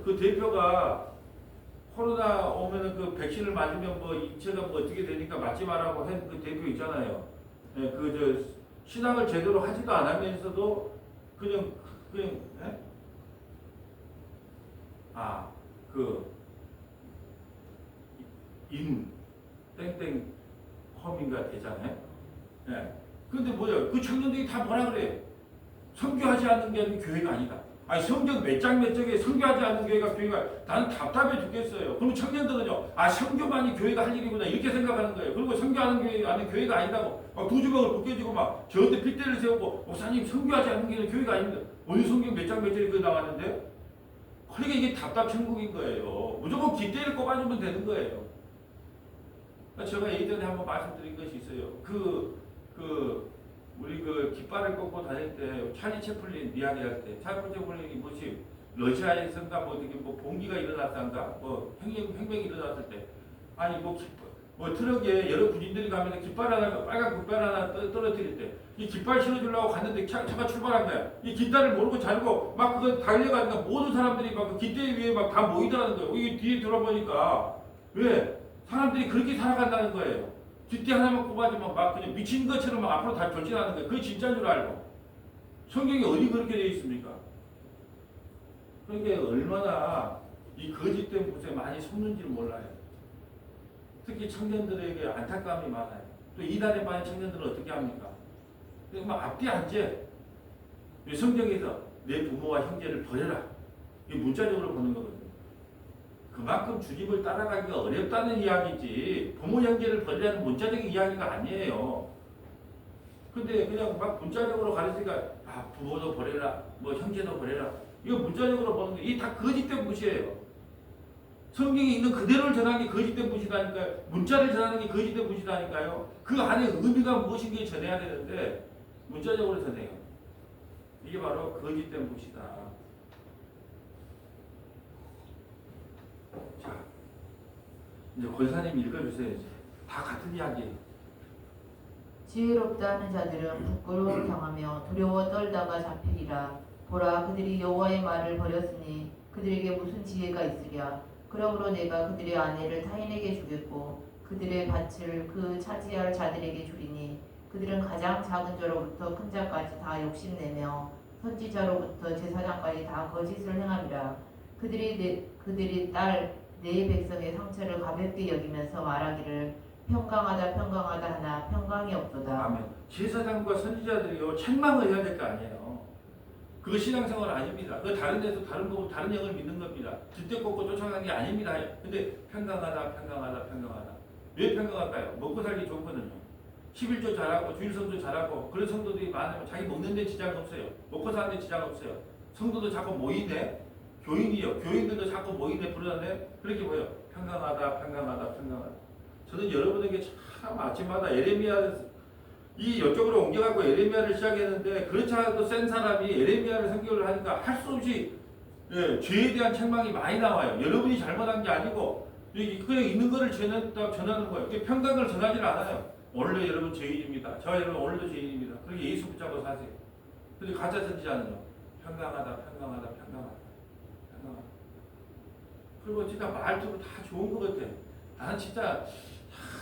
그 대표가 코로나 오면은 그 백신을 맞으면 뭐 인체가 뭐 어떻게 되니까 맞지 말라고 한 그 대표 있잖아요. 예, 신앙을 제대로 하지도 않으면서도 그냥 예? 인 땡땡 컴인가 되잖아요. 예. 근데 뭐야? 그 청년들이 다 뭐라 그래? 선교하지 않는 게 아니라 교회가 아니다. 아니 성경 몇 장 몇 장에 선교하지 않는 교회가 나는 답답해 죽겠어요. 그럼 청년들은요, 선교만이 교회가 할 일이구나 이렇게 생각하는 거예요. 그리고 선교하는 교회가 아니다고 막 두 주먹을 벗겨지고 막 저한테 핏대를 세우고 목사님 선교하지 않는 게 교회가 아닙니다. 어느 성경 몇 장 몇 장에 그 나왔는데? 그러니까 이게 답답 천국인 거예요. 무조건 깃대를 꼽아주면 되는 거예요. 제가 예전에 한번 말씀드린 것이 있어요. 우리 깃발을 꽂고 다닐 때 찰리 채플린 이야기할 때 찰리 채플린이 뭐지 러시아에선가 뭐 어떻게 뭐 봉기가 일어났던가 뭐 혁명이 일어났을 때 아니 뭐 트럭에 여러 군인들이 가면 깃발 하나 빨간 깃발 하나 떨어뜨릴 때 이 깃발 실어주려고 갔는데 차가 출발한 거야. 이 깃발을 모르고 자르고 막 그거 달려가니까 모든 사람들이 막 그 깃대 위에 막 다 모이더라는 거예요. 이게 뒤에 돌아보니까 왜 사람들이 그렇게 살아간다는 거예요. 깃대 하나만 꼽아주면 막 그냥 미친 것처럼 막 앞으로 다 전진하는 거예요. 그게 진짜인 줄 알고. 성경이 어디 그렇게 되어 있습니까? 그러니까 얼마나 이 거짓된 곳에 많이 속는지 몰라요. 특히 청년들에게 안타까움이 많아요. 또 이단에 빠진 청년들은 어떻게 합니까? 막 앞뒤 앉제. 성경에서 내 부모와 형제를 버려라. 이 문자적으로 보는 거거든요. 그만큼 주님을 따라가기가 어렵다는 이야기지 부모 형제를 버리라는 문자적인 이야기가 아니에요. 근데 그냥 막 문자적으로 가르치니까 부모도 버려라 뭐 형제도 버려라 이거 문자적으로 보는 게 이게 다 거짓된 무시예요. 성경에 있는 그대로를 전하는 게 거짓된 무시다니까요. 문자를 전하는 게 거짓된 무시다니까요. 그 안에 의미가 무엇인지 전해야 되는데 문자적으로 전해요. 이게 바로 거짓된 무시다. 자, 이제 권사님 읽어주세요. 이제. 다 같은 이야기예요. 지혜롭다 하는 자들은 부끄러움 당하며 두려워 떨다가 잡히리라. 보라, 그들이 여호와의 말을 버렸으니 그들에게 무슨 지혜가 있으랴. 그러므로 내가 그들의 아내를 타인에게 주겠고 그들의 밭을 그 차지할 자들에게 주리니 그들은 가장 작은 자로부터 큰 자까지 다 욕심내며 선지자로부터 제사장까지 다 거짓을 행함이라. 그들이 딸 내 백성의 상처를 가볍게 여기면서 말하기를 평강하다 하나 평강이 없도다. 아멘. 제사장과 선지자들이요 책망을 해야 될 거 아니에요. 그거 신앙생활 아닙니다. 그 다른 데서 다른 거고 다른 영을 믿는 겁니다. 뒷대 꽂고 쫓아가는 게 아닙니다. 근데 평강하다, 평강하다, 평강하다. 왜 평강할까요? 먹고 살기 좋거든요. 11조 잘하고 주일성도 잘하고 그런 성도들이 많으면 자기 먹는 데 지장 없어요. 먹고 사는 데 지장 없어요. 성도도 자꾸 모이네. 교인이요. 교인들도 자꾸 모이네 부르네. 그렇게 뭐예요? 평강하다, 평강하다, 평강하다. 저는 여러분에게 참 아침마다 에레미야 이 이쪽으로 옮겨갖고 에레미야를 시작했는데 그렇지 않아도 센 사람이 에레미야를 선교를 하니까 할 수 없이 예, 죄에 대한 책망이 많이 나와요. 여러분이 잘못한 게 아니고 그냥 있는 거를 전하는 거예요. 평강을 전하지 않아요. 원래 여러분 죄인입니다. 저 여러분 오늘도 죄인입니다. 그렇게 예수 붙잡고 사세요. 근데 가짜 선지자는요. 평강하다, 평강하다, 평강하다, 평강하다. 그리고 진짜 말투도 다 좋은 것 같아. 나는 진짜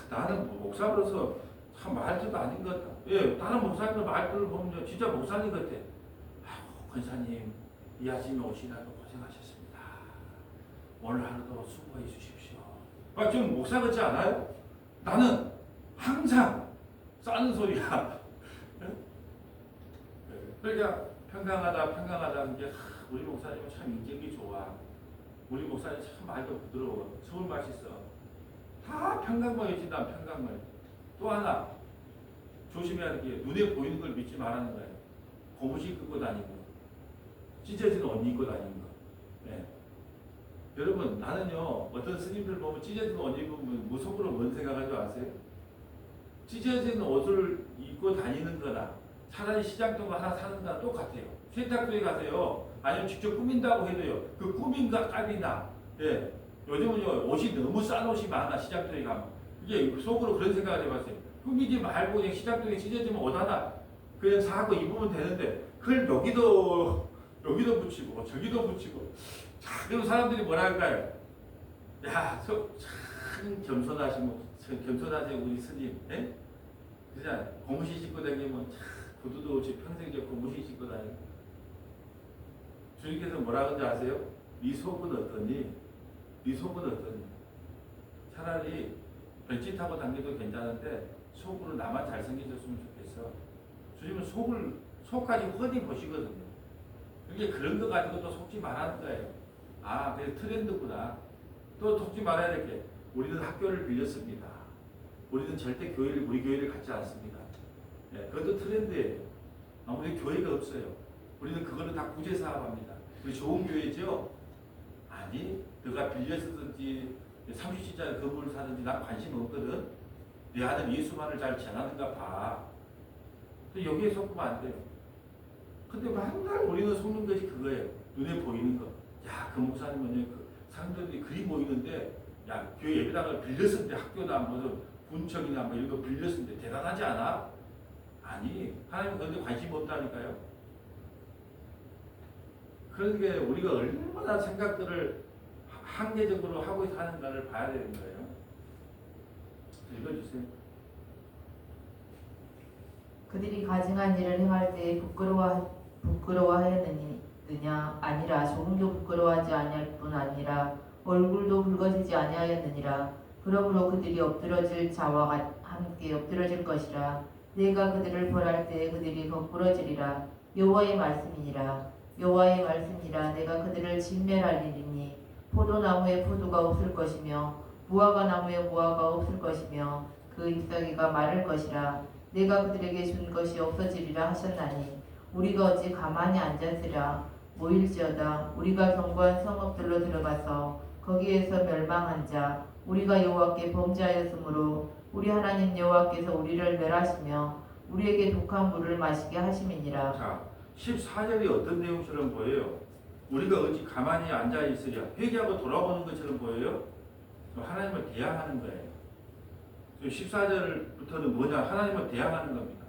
나는 목사로서 참 말투도 아닌 것 같다. 예, 다른 목사님들 말투를 보면 진짜 목사님 같아. 아이고, 권사님, 이 아침에 오시라고 고생하셨습니다. 오늘 하루도 수고해 주십시오. 좀 목사 같지 않아요? 나는 항상 싸는 소리야. 그러니까 평강하다, 평강하다는 게 우리 목사님은 참 인격이 좋아. 우리 목사님 참 말도 부드러워. 술 맛있어. 다 평강만이지, 난 평강만. 또 하나 조심해야 할 게 눈에 보이는 걸 믿지 말라는 거예요. 고무신 끌고 다니고 찢어진 옷 입고 다니는 거. 네. 여러분 나는요 어떤 스님들 보면 찢어진 옷 입으면 무속으로 뭔 생각하는 줄 아세요? 찢어진 옷을 입고 다니는 거나 차라리 시장동 하나 사는 거나 똑같아요. 세탁소에 가세요. 아니면 직접 꾸민다고 해도요. 그 꾸민과 값이나 예. 요즘은요 옷이 너무 싼 옷이 많아. 시장동에 가면 이게 속으로 그런 생각을 해봤어요. 꾸미지 말고 그냥 시장동에 찢어지면 옷 하나 그냥 사고 입으면 되는데 그걸 여기도 붙이고 저기도 붙이고 자 그럼 사람들이 뭐라 할까요? 야, 참 겸손하시고 우리 스님, 예? 그냥 고무신 신고 다니면 참 구두도 없이 평생 저 고무신 신고 다니고 주님께서 뭐라 하는지 아세요? 네 속은 어떠니? 네 속은 어떠니? 차라리 별짓하고 다니도 괜찮은데 속으로 나만 잘생겨졌으면 좋겠어. 주님은 속까지 훤히 보시거든요. 그게 그런 거 가지고 또 속지 말라는 거예요. 아, 그게 트렌드구나. 또 속지 말아야 될 게 우리는 학교를 빌렸습니다. 우리는 절대 우리 교회를 갖지 않습니다. 예, 그것도 트렌드예요. 우리 교회가 없어요. 우리는 그거는 다 구제사업합니다. 우리 좋은 교회죠? 아니, 너가 빌려 쓰든지 30층짜리 건물을 사든지 난 관심 없거든. 내 아들 예수만을 잘 전하는가 봐. 근데 여기에 속으면 안 돼요. 근데 맨날 우리는 속는 것이 그거예요. 눈에 보이는 거. 야, 그 목사님은 그 사람들이 그리 모이는데 야, 교회 예배당을 빌렸는데 학교나 무슨 군청이나 뭐 이런 거 빌렸는데 대단하지 않아? 아니, 하나님은 그런데 관심 없다니까요. 그러니까 우리가 얼마나 생각들을 한계적으로 하고 사는가를 봐야 되는 거예요. 읽어주세요. 그들이 가증한 일을 행할 때 부끄러워하였느냐? 아니라 조금도 부끄러워하지 아니할 뿐 아니라 얼굴도 붉어지지 아니하였느니라. 그러므로 그들이 엎드러질 자와 함께 엎드러질 것이라. 내가 그들을 벌할 때 그들이 거꾸러지리라. 여호와의 말씀이니라. 여호와의 말씀이라. 내가 그들을 진멸하리니 포도나무에 포도가 없을 것이며 무화과 나무에 무화과 없을 것이며 그 잎사귀가 마를 것이라. 내가 그들에게 준 것이 없어지리라 하셨나니 우리가 어찌 가만히 앉았으랴. 모일지어다. 우리가 견고한 성읍들로 들어가서 거기에서 멸망한 자 우리가 여호와께 범죄하였으므로 우리 하나님 여호와께서 우리를 멸하시며 우리에게 독한 물을 마시게 하심이니라. 자, 14절이 어떤 내용처럼 보여요? 우리가 어찌 가만히 앉아 있으랴. 회개하고 돌아보는 것처럼 보여요? 하나님을 대항하는 거예요. 14절부터는 뭐냐? 하나님을 대항하는 겁니다.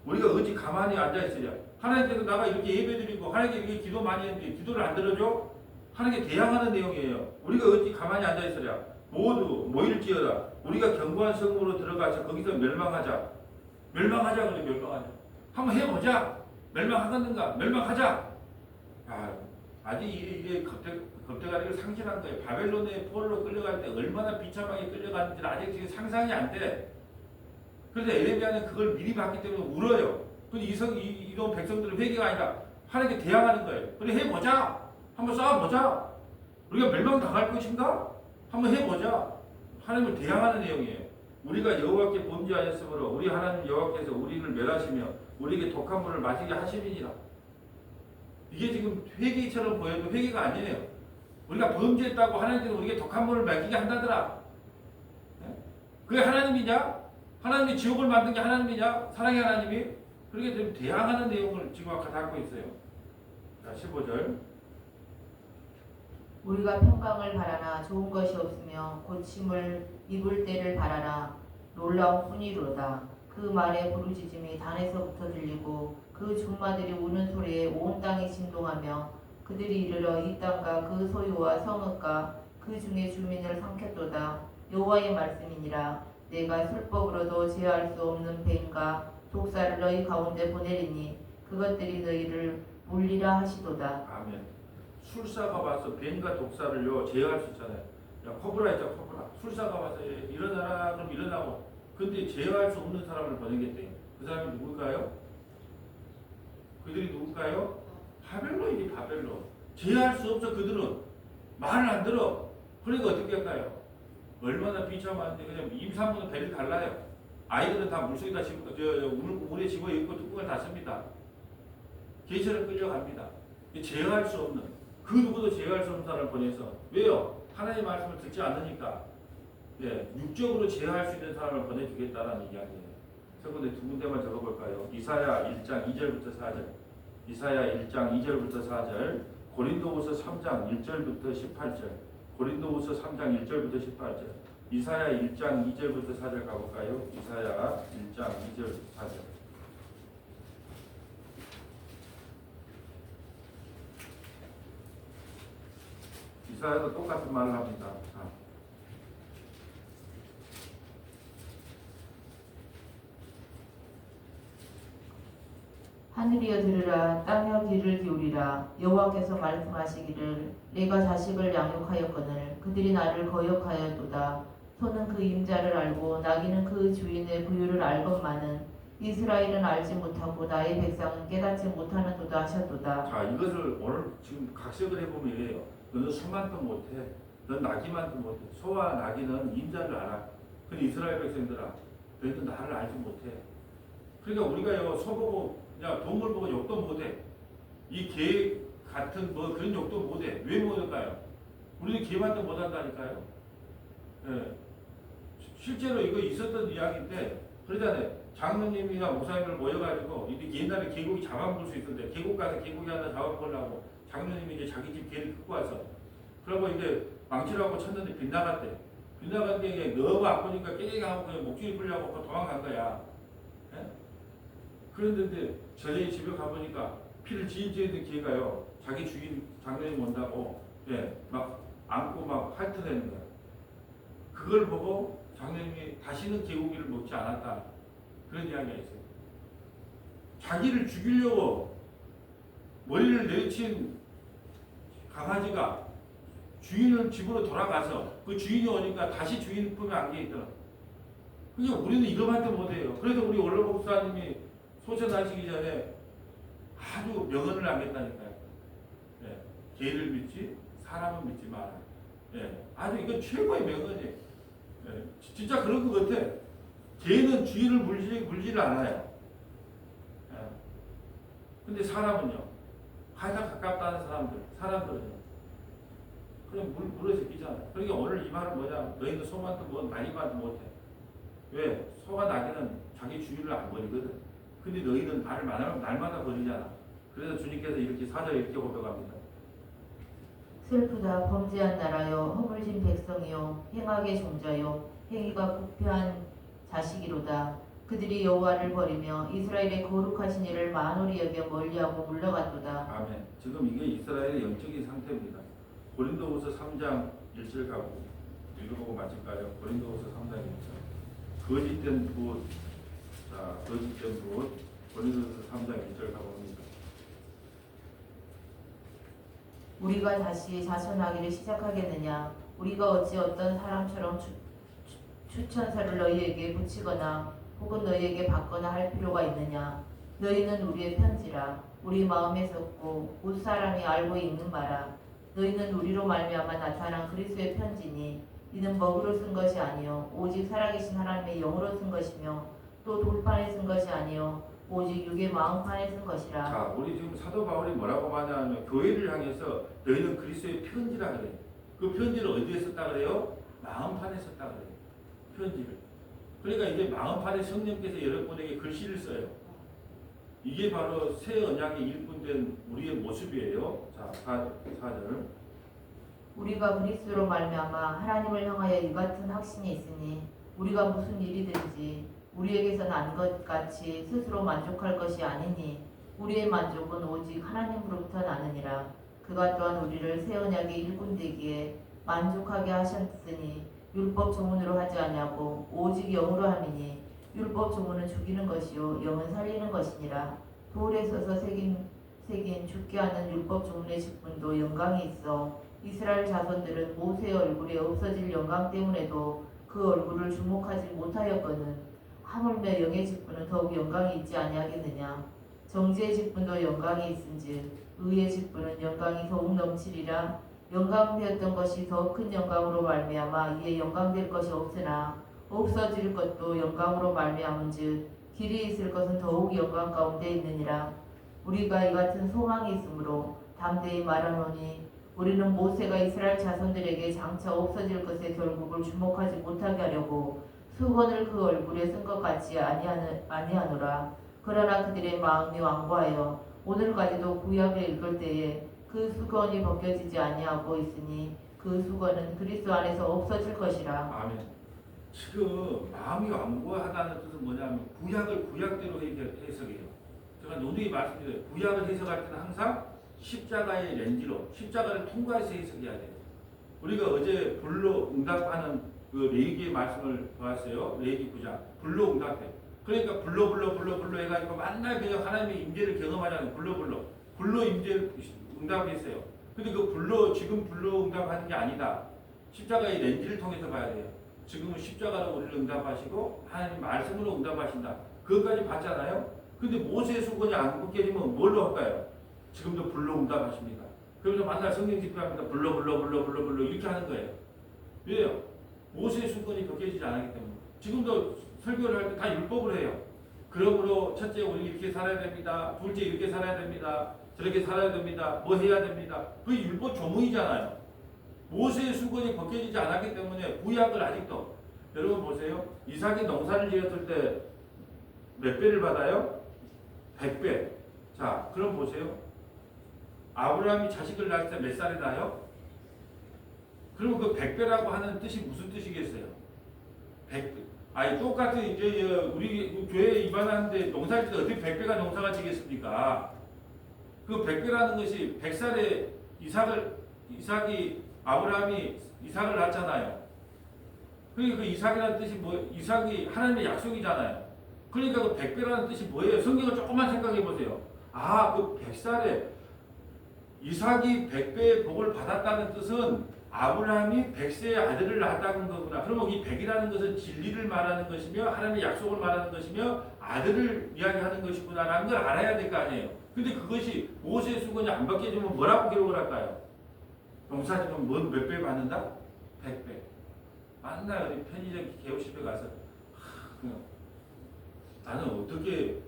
우리가 어찌 가만히 앉아 있으랴. 하나님께서 나가 이렇게 예배드리고 하나님께 이렇게 기도 많이 했는데 기도를 안 들어줘? 하나님께 대항하는 내용이에요. 우리가 어찌 가만히 앉아 있으랴. 모두 모일지어다. 우리가 견고한 성으로 들어가서 거기서 멸망하자. 멸망하자 그래. 멸망하자. 한번 해보자. 멸망하겠는가? 멸망하자. 아직 이게 겁대가리를 상실한 거예요. 바벨론의 포로로 끌려갈 때 얼마나 비참하게 끌려갔는지 아직 지금 상상이 안 돼. 그래서 에레미야는 그걸 미리 봤기 때문에 울어요. 근데 이런 백성들은 회개가 아니라 하나님께 대항하는 거예요. 그래 해보자. 한번 싸워보자. 우리가 멸망당할 것인가? 한번 해보자. 하나님을 대항하는 내용이에요. 우리가 여호와께 범죄하였으므로 우리 하나님 여호와께서 우리를 멸하시며 우리에게 독한 물을 마시게 하심이니라. 이게 지금 회개처럼 보여도 회개가 아니에요. 우리가 범죄했다고 하나님께서 우리에게 독한 물을 마시게 한다더라. 그게 하나님이냐? 하나님이 지옥을 만든 게 하나님이냐? 사랑의 하나님이? 그렇게 되면 대항하는 내용을 지금 아까 담고 있어요. 자, 15절. 우리가 평강을 바라나 좋은 것이 없으며 고침을 입을 때를 바라나 놀라운 뿐이로다. 그 말에 부르짖음이 단에서부터 들리고 그 준마들이 우는 소리에 온 땅이 진동하며 그들이 이르러 이 땅과 그 소유와 성읍과 그 중에 주민을 삼켰도다. 여호와의 말씀이니라. 내가 술법으로도 제어할 수 없는 뱀과 독사를 너희 가운데 보내리니 그것들이 너희를 물리라 하시도다. 아멘. 술사가 와서 뱀과 독사를요 제어할 수 있잖아요. 야, 코브라 있죠, 코브라. 술사가 와서 일어나라 그럼 일어나고. 근데 제어할 수 없는 사람을 보내겠대요. 그 사람이 누굴까요? 그들이 누굴까요? 바벨론이지, 바벨론. 제어할 수 없어. 그들은 말을 안 들어. 그러니까 어떻게 할까요? 얼마나 비참한데 그냥 임산부는 배를 갈라요. 아이들은 다 물속에다 집어, 물에 집어 입고 뚜껑을 닫습니다. 개처럼 끌려갑니다. 제어할 수 없는, 그 누구도 제어할 수 없는 사람을 보내서. 왜요? 하나님의 말씀을 듣지 않으니까. 예, 육적으로 제어할 수 있는 사람을 보내주겠다는 이야기예요. 세 군데 두 군데만 적어볼까요? 이사야 1장 2절부터 4절, 이사야 1장 2절부터 4절, 고린도후서 3장 1절부터 18절, 고린도후서 3장 1절부터 18절, 이사야 1장 2절부터 4절 가볼까요? 이사야 1장 2절부터 4절. 이사야도 똑같은 말을 합니다. 하늘이여 들으라. 땅이여 귀를 기울이라. 여호와께서 말씀하시기를 내가 자식을 양육하였거늘 그들이 나를 거역하였도다. 소는 그 임자를 알고 나귀는 그 주인의 부유를 알건만은 이스라엘은 알지 못하고 나의 백성은 깨닫지 못하는도다 하셨도다. 자, 이것을 오늘 지금 각색을 해보면 이래요. 너는 소만도 못해. 넌 나귀만도 못해. 소와 나귀는 임자를 알아. 근데 이스라엘 백성들아, 너희도 나를 알지 못해. 그러니까 우리가 소 보고 야, 동물 보고 욕도 못해. 이 개 같은 뭐 그런 욕도 못해. 왜 못할까요? 우리는 개만도 못한다니까요. 예. 실제로 이거 있었던 이야기인데 그러잖아요. 장로님이나 목사님들 모여가지고 옛날에 계곡이 잡아먹을 수 있었는데 계곡 가서 계곡이 하나 잡아먹으려고 장로님이 이제 자기 집 개를 끌고 와서 그러고 이제 망치라고 쳤는데 빗나갔대. 빗나간 게 너무 아프니까 깨갱하고 그냥 목줄이 끌려고 도망간 거야. 예? 그런데 저녁에 집에 가보니까 피를 지은 개가요. 자기 주인 장로님 온다고 막 안고 막 핥아내는 거야. 그걸 보고 장로님이 다시는 개고기를 먹지 않았다. 그런 이야기가 있어요. 자기를 죽이려고 머리를 내리친 강아지가 주인을 집으로 돌아가서 그 주인이 오니까 다시 주인 품에 안겨 있더라. 그러니까 우리는 이거밖에 못해요. 그래서 우리 원로목사님이 소천하시기 전에 아주 명언을 남겼다니까요. 예, 개를 믿지 사람은 믿지 마라. 예, 아주 이건 최고의 명언이에요. 예, 진짜 그런 것 같아. 개는 주인을 물지를 않아요. 예. 근데 사람은요. 가장 가깝다는 사람들은요. 그냥 물에서 끼잖아. 그러니까 오늘 이 말은 뭐냐? 너희는 소만도 뭐 나귀만도 못해. 왜? 소가 나귀는 자기 주인을 안 버리거든. 근데 너희는 날마다 버리잖아. 그래서 주님께서 이렇게 사절 이렇게 고백합니다. 슬프다. 범죄한 나라여 허물진 백성이요 행악의 종자요 행위가 부패한 자식이로다. 그들이 여호와를 버리며 이스라엘의 거룩하신 이를 만홀히 여겨 멀리하고 물러갔도다. 아멘. 지금 이게 이스라엘의 영적인 상태입니다. 고린도후서 3장 1절 가고 읽어보고 마칠까요? 고린도후서 3장 1절. 거짓된 붓. 자, 거짓된 붓. 고린도후서 3장 1절 가봅니다. 우리가 다시 자선하기를 시작하겠느냐? 우리가 어찌 어떤 사람처럼 추천서를 너희에게 붙이거나 혹은 너희에게 받거나 할 필요가 있느냐? 너희는 우리의 편지라 우리 마음에 섰고 곧 사람이 알고 읽는 바라. 너희는 우리로 말미암아 나타난 그리스도의 편지니 이는 먹으로 쓴 것이 아니요 오직 살아계신 하나님의 영으로 쓴 것이며 또 돌판에 쓴 것이 아니요 오직 육의 마음판에 쓴 것이라. 자, 우리 지금 사도 바울이 뭐라고 하냐면 교회를 향해서 너희는 그리스도의 편지라 그래요. 그 편지를 어디에 썼다 그래요? 마음판에 썼다 그래요. 편지를. 그러니까 이제 마음판에 성령께서 여러분에게 글씨를 써요. 이게 바로 새 언약의 일꾼된 우리의 모습이에요. 자, 4절. 우리가 그리스도로 말미암아 하나님을 향하여 이 같은 확신이 있으니 우리가 무슨 일이든지 우리에게서 난 것 같이 스스로 만족할 것이 아니니 우리의 만족은 오직 하나님으로부터 나느니라. 그가 또한 우리를 새 언약의 일꾼 되기에 만족하게 하셨으니 율법 조문으로 하지 아니하고 오직 영으로 함이니 율법 조문은 죽이는 것이요 영은 살리는 것이니라. 돌에 서서 새긴 죽게 하는 율법 조문의 직분도 영광이 있어 이스라엘 자손들은 모세의 얼굴에 없어질 영광 때문에도 그 얼굴을 주목하지 못하였거늘 하물며 영의 직분은 더욱 영광이 있지 아니하겠느냐. 정죄의 직분도 영광이 있은즉 의의 직분은 영광이 더욱 넘치리라. 영광되었던 것이 더 큰 영광으로 말미암아 이에 영광될 것이 없으나 없어질 것도 영광으로 말미암은즉 길이 있을 것은 더욱 영광 가운데 있느니라. 우리가 이 같은 소망이 있으므로 담대히 말하노니 우리는 모세가 이스라엘 자손들에게 장차 없어질 것의 결국을 주목하지 못하게 하려고 수건을 그 얼굴에 쓴 것 같이 아니하노라. 그러나 그들의 마음이 완고하여 오늘까지도 구약을 읽을 때에 그 수건이 벗겨지지 아니하고 있으니 그 수건은 그리스도 안에서 없어질 것이라. 아멘. 지금 마음이 완고하다는 뜻은 뭐냐면 구약을 구약대로 해석해요. 제가 누누이 말씀드려요. 구약을 해석할 때는 항상 십자가의 렌즈로 십자가를 통과해서 해석해야 돼요. 우리가 어제 불로 응답하는 그 레위기의 말씀을 보았어요. 레위기 9장 불로 응답해. 그러니까 불로 해가지고 만날 그냥 하나님의 임재를 경험하자는 불로 임재를 응답했어요. 근데 그 지금 불로 응답하는 게 아니다. 십자가의 렌즈를 통해서 봐야 돼요. 지금은 십자가로 우리를 응답하시고 하나님 말씀으로 응답하신다. 그것까지 봤잖아요. 근데 모세의 수건이 안 벗겨지면 뭘로 할까요? 지금도 불로 응답하십니다. 그래서 만날 성령 집회합니다. 불로 이렇게 하는 거예요. 왜요? 모세의 수건이 벗겨지지 않았기 때문에. 지금도 설교를 할 때 다 율법을 해요. 그러므로 첫째 우리 이렇게 살아야 됩니다. 둘째 이렇게 살아야 됩니다. 저렇게 살아야 됩니다. 뭐 해야 됩니다. 그게 율법 조문이잖아요. 모세의 수건이 벗겨지지 않았기 때문에 구약을 아직도 여러분 보세요. 이삭이 농사를 지었을 때 몇 배를 받아요? 100배. 자, 그럼 보세요. 아브라함이 자식을 낳을 때 몇 살에 낳아요? 그럼 그 100배라고 하는 뜻이 무슨 뜻이겠어요? 100배. 아니 똑같은 이제 우리 교회에 입안하는데 농사를 때 어떻게 100배가 농사가 지겠습니까? 그 100배라는 것이 100살에 아브라함이 이삭을 낳았잖아요. 그러니까 그 이삭이라는 뜻이 이삭이 하나님의 약속이잖아요. 그러니까 그 100배라는 뜻이 뭐예요? 성경을 조금만 생각해 보세요. 그 100살에 이삭이 100배의 복을 받았다는 뜻은 아브라함이 100세의 아들을 낳았다는 거구나. 그러면 이 100이라는 것은 진리를 말하는 것이며 하나님의 약속을 말하는 것이며 아들을 이야기하는 것이구나라는 걸 알아야 될 거 아니에요. 근데 그것이 모세의 수건이 안 벗겨지면 뭐라고 기록을 할까요? 농사지면 몇 배 받는다? 100배. 만나 어디 편의점 개업식에 가서 나는 어떻게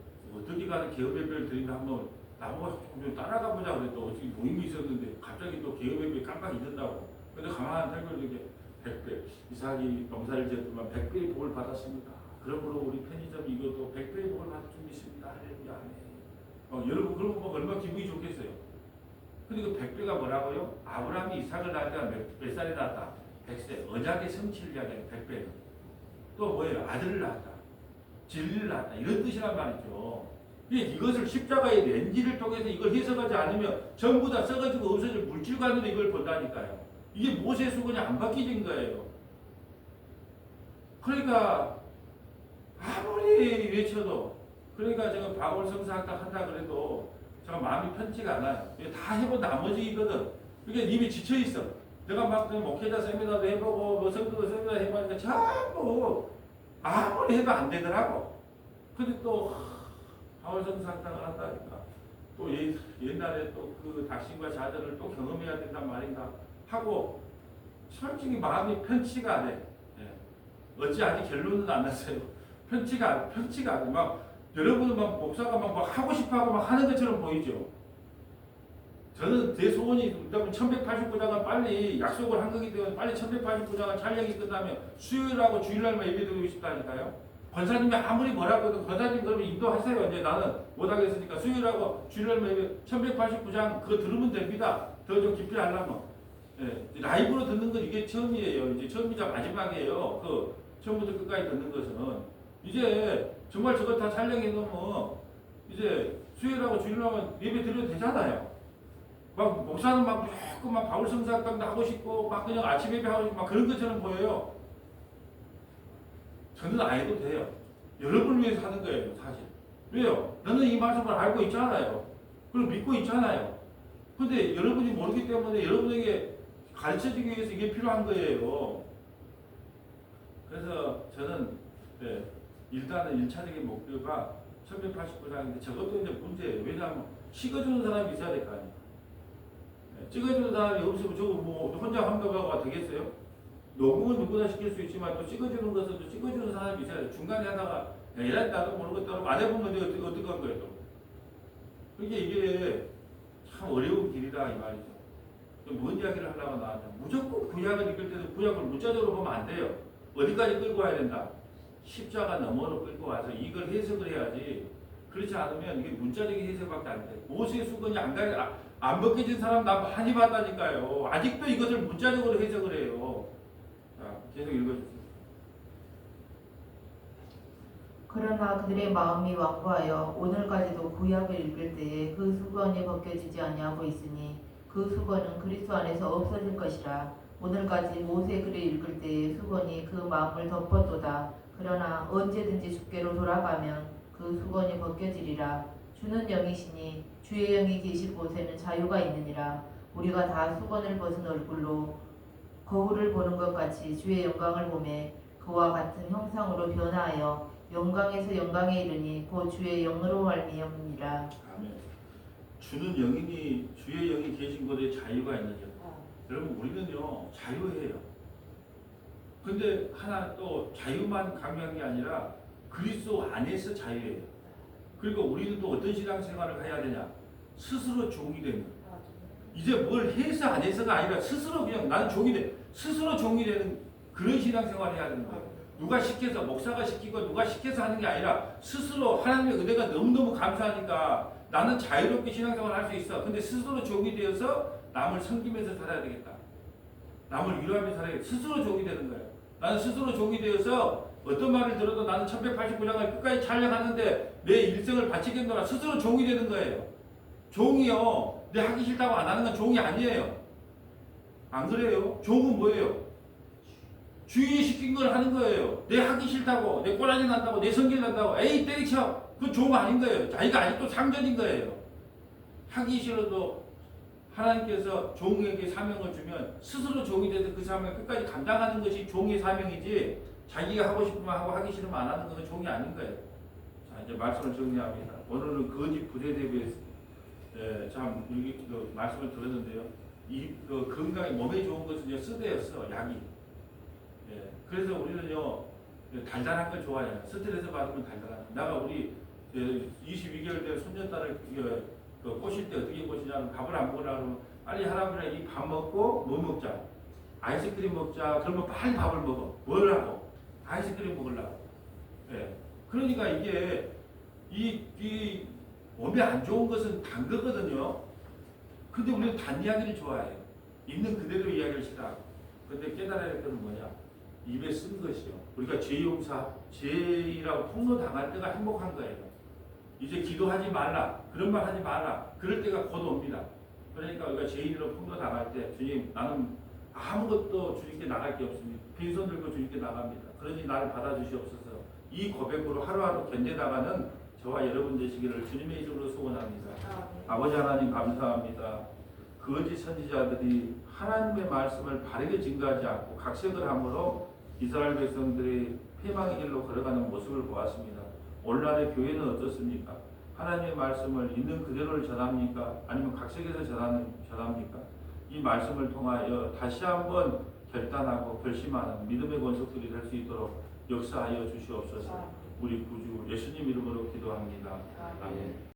가는 개업예배를 드리면 한번 나보고 좀 따라가 보자 그랬더니 어떻게 모임이 있었는데 갑자기 또 개업예배 깜빡 잊는다고. 근데 가만히 살고 있는 게 100배. 이삭이 농사를 지었지만 100배의 복을 받았습니다. 그러므로 우리 편의점 이것도 100배의 복을 받을 줄 믿습니다. 할렐루야. 여러분 그런 거 보면 얼마나 기분이 좋겠어요. 근데 그 100배가 뭐라고요? 아브라함이 이삭을 낳을 때가 몇 살에 낳았다? 100세. 언약의 성취를 이야기하는 100배는. 또 뭐예요? 아들을 낳았다. 진리를 낳았다. 이런 뜻이란 말이죠. 이것을 십자가의 렌즈를 통해서 이걸 해석하지 않으면 전부 다 썩어지고 없어질 물질관으로 이걸 본다니까요. 이게 모세의 수건이 안 바뀌진 거예요. 그러니까 아무리 외쳐도 그러니까 제가 바울 성사 한다 그래도 제가 마음이 편치가 않아요. 다 해본 나머지거든. 그러니까 이미 지쳐 있어. 내가 막 목회자 세미나도 해보고 성도도 세미나 해보니까 전부 아무리 해도 안 되더라고. 근데 또 바울성사탕을 한다니까. 또 옛날에 또 그 dak신과 좌절을 또 경험해야 된단 말인가 하고 솔직히 마음이 편치가 안 해. 예. 어찌 아직 결론은 안 났어요. 편치가 안 해. 막 여러분은 막 목사가 막 하고 싶어하고 막 하는 것처럼 보이죠. 저는 제 소원이 1189장은 빨리 약속을 한 거기 때문에 빨리 1189장은 촬영이 끝나면 수요일하고 주일날만 예배드리고 싶다니까요. 권사님이 아무리 뭐라고 해도 권사님 그러면 인도하세요. 이제 나는 못하겠으니까 수요일하고 주일날만 예배 1189장 그거 들으면 됩니다. 더 좀 깊이 하려면. 예, 라이브로 듣는 건 이게 처음이에요. 이제 처음이자 마지막이에요. 그 처음부터 끝까지 듣는 것은 이제 정말 저거 다 촬영해 놓으면 이제 수요일하고 주일날만 예배 드려도 되잖아요. 막 목사는 막 자꾸 막 바울성사탕도 하고 싶고 막 그냥 아침 예배 하고 싶고 막 그런 것처럼 보여요. 저는 안 해도 돼요. 여러분을 위해서 하는 거예요, 사실. 왜요? 너는 이 말씀을 알고 있잖아요. 그리고 믿고 있잖아요. 근데 여러분이 모르기 때문에 여러분에게 가르쳐주기 위해서 이게 필요한 거예요. 그래서 저는 일단은 1차적인 목표가 1189장인데 저것도 이제 문제예요. 왜냐하면 찍어주는 사람이 있어야 될 거 아니에요. 찍어주는 사람이 없으면 저거 뭐 혼자 한다고 되겠어요? 녹음은 누구나 시킬 수 있지만 또 찍어주는 것은 또 찍어주는 사람이 있어야 돼요. 중간에 하다가 얘랑 나도 모르겠다고 안 해보면 어떻게 한 거예요? 그게 이게 참 어려운 길이다 이 말이죠. 뭔 이야기를 하려고 나왔냐. 무조건 구약을 읽을 때도 구약을 문자적으로 보면 안 돼요. 어디까지 끌고 와야 된다. 십자가 너머로 끌고 와서 이걸 해석을 해야지. 그렇지 않으면 이게 문자적인 해석밖에 안 돼. 모세 수건이 안 벗겨진 사람 나 많이 봤다니까요. 아직도 이것을 문자적으로 해석을 해요. 자, 계속 읽어주세요. 그러나 그들의 마음이 완고하여 오늘까지도 구약을 읽을 때에 그 수건이 벗겨지지 아니하고 있으니 그 수건은 그리스도 안에서 없어질 것이라. 오늘까지 모세 글을 읽을 때에 수건이 그 마음을 덮었도다. 그러나 언제든지 주께로 돌아가면 그 수건이 벗겨지리라. 주는 영이시니 주의 영이 계실 곳에는 자유가 있느니라. 우리가 다 수건을 벗은 얼굴로 거울을 보는 것 같이 주의 영광을 보매 그와 같은 형상으로 변화하여 영광에서 영광에 이르니 곧 주의 영으로 말미암으니라. 아멘. 주는 영이니 주의 영이 계신 곳에 자유가 있느니라. 여러분 우리는요 자유해요. 근데 하나 또 자유만 강요한 게 아니라 그리스도 안에서 자유해요. 그리고 우리는 또 어떤 신앙생활을 해야 되냐? 스스로 종이 되는 거예요. 이제 뭘 해서 안 해서가 아니라 스스로 그냥 나는 종이 돼. 스스로 종이 되는 그런 신앙생활을 해야 되는 거예요. 누가 시켜서 목사가 시키고 누가 시켜서 하는 게 아니라 스스로 하나님의 은혜가 너무너무 감사하니까 나는 자유롭게 신앙생활을 할 수 있어. 근데 스스로 종이 되어서 남을 섬기면서 살아야 되겠다. 남을 위로하면서 살아야 되겠다. 스스로 종이 되는 거예요. 나는 스스로 종이 되어서 어떤 말을 들어도 나는 1189장을 끝까지 촬영하는데 내 일생을 바치겠노라. 스스로 종이 되는 거예요. 종이요. 내 하기 싫다고 안 하는 건 종이 아니에요. 안 그래요? 종은 뭐예요? 주인이 시킨 걸 하는 거예요. 내 하기 싫다고, 내 꼬라지 난다고, 내 성질 난다고, 에이 때리쳐. 그건 종 아닌 거예요. 자기가 아직도 상전인 거예요. 하기 싫어도 하나님께서 종에게 사명을 주면 스스로 종이 돼서 그 사명을 끝까지 감당하는 것이 종의 사명이지 자기가 하고 싶으면 하고 하기 싫으면 안 하는 것은 종이 아닌 거예요. 자, 이제 말씀을 정리합니다. 오늘은 거짓 부대 대비해서 참 여기 그 말씀을 들었는데요. 이 건강에 몸에 좋은 것은 이제 쓰대였어 약이. 그래서 우리는요 달달한 걸 좋아해요. 스트레스 받으면 달달한 거. 내가 우리 22개월 된 손녀딸을 꼬실 때 어떻게 꼬시냐면 밥을 안 먹으려고 하면 빨리 할아버지랑 이 밥 먹고 뭐 먹자. 아이스크림 먹자. 그러면 빨리 밥을 먹어. 뭘 하고? 아이스크림 먹으려고. 그러니까 이게 이 몸에 안 좋은 것은 단 거거든요. 근데 우리는 단 이야기를 좋아해요. 있는 그대로 이야기를 싫어하고. 근데 깨달아야 될 것은 뭐냐? 입에 쓴 것이요. 우리가 죄라고 폭로당할 때가 행복한 거예요. 이제 기도하지 말라. 그런 말 하지 말라. 그럴 때가 곧 옵니다. 그러니까 우리가 죄인으로 폭로당할 때 주님 나는 아무것도 주님께 나갈 게 없습니다. 빈손 들고 주님께 나갑니다. 그러니 나를 받아주시옵소서. 이 고백으로 하루하루 견뎌나가는 저와 여러분 되시기를 주님의 이름으로 소원합니다. 아버지 하나님 감사합니다. 거짓 선지자들이 하나님의 말씀을 바르게 증거하지 않고 각색을 함으로 이스라엘 백성들이 패망의 길로 걸어가는 모습을 보았습니다. 오늘날의 교회는 어떻습니까? 하나님의 말씀을 있는 그대로를 전합니까? 아니면 각색해서 전합니까? 이 말씀을 통하여 다시 한번 결단하고 결심하는 믿음의 권속들이 될 수 있도록 역사하여 주시옵소서. 우리 구주 예수님 이름으로 기도합니다. 아멘.